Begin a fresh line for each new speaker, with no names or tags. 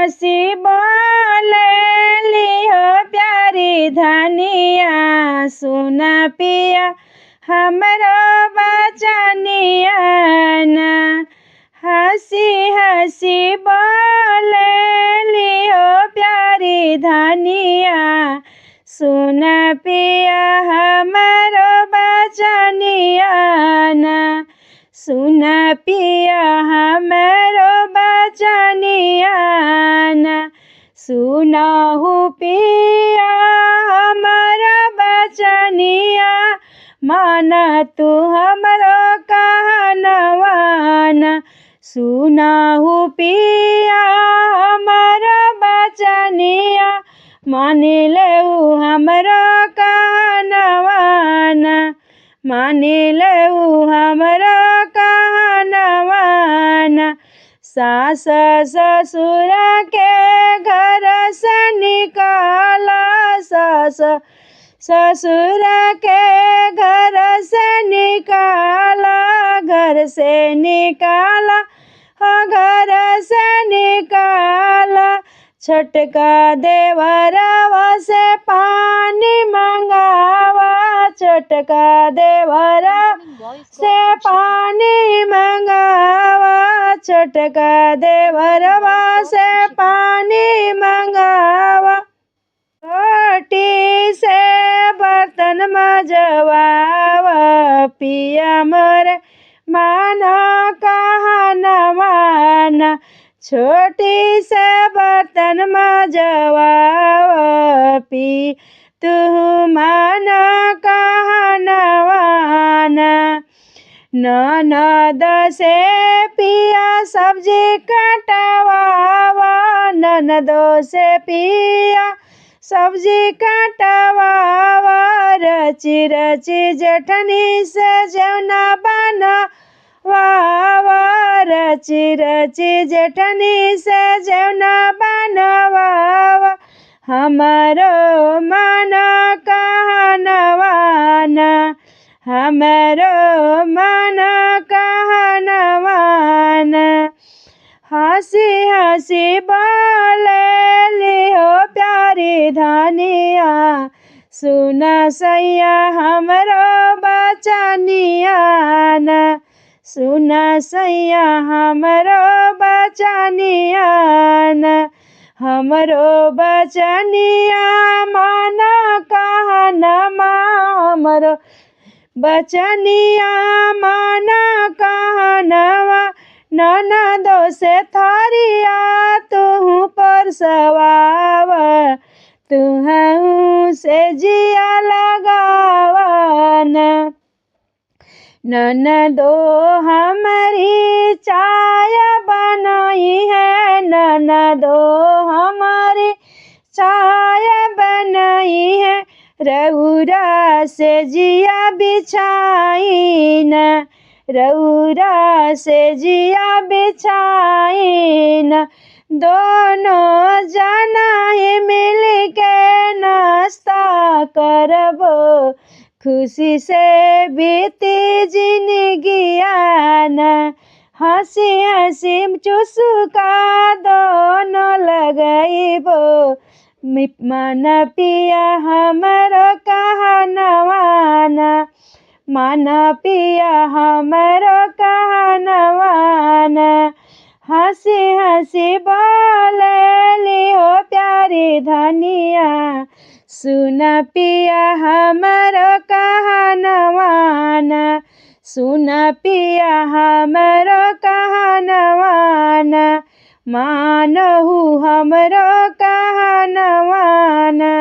हंसी बोलेली हो प्यारी धनिया, सुन पिया हमरो बचनिया ना। हंसी हंसी बोलेली हो प्यारी धनिया, सुन पिया हमरो बचनिया ना। सुन पिया हमरो बचनिया ना। सुनहु पिया हमरो बचनिया, मान तू हमरो कहनवा ना। सुनहु पिया हमरो बचनिया, मान लेऊ हमरो कहनवा ना। मान लेऊ हमरो कहनवा ना। सास ससुर के घर से निकाला, सास ससुर के घर से निकाला, घर से निकाला, हाँ घर से निकाला। छोटका देवरवा से पानी मंगावा, छोटका देवरा से पानी मंगावा, छोटका देवरवा से पानी मंगावा। छोटी से बर्तन मजवावा, पिया मोरे माना कहनवा ना। छोटी से बर्तन मजवावा, पी तू माना कहनवा ना। ननद से पिया सब्जी कटवावा, ननदो से पिया सब्जी कटवावा। रची रची जेठनी से जौना बनवावा, रची रची जेठनी से जौना बनवावा। हमरो मन कहनवा ना, हमरो मन कहनवा ना। हंसी हंसी बोलेली हो प्यारी धनिया, सुन सैया हमरो बचनिया ना। सुन सैया हमरो बचनिया ना। हमरो बचनिया मान कहनमा, हमरो बचनिया मान कहनवा। ननदो से थरिया तू परसवावा, तुहू से जिया लगावा ना। ननदो हमारी चाय बनाई है, ननदो हमारी चाय बनाई है। रउरा से जिया बिछाई ना, रउरा से जिया बिछाई ना। दोनों जना ही मिल के नाश्ता करबो, खुशी से बीती जिंदगिया ना। हंसी हंसी चुसका दोनों लगाइबो, मन पिया हमरो कहनवा ना। मन पिया हमरो कहनवा ना। हंसी हंसी बोलेली हो प्यारी धनिया, सुन पिया हमरो कहनवा ना। सुन पिया हमरो कहनवा ना। मानहु हमरो कहनवा ना।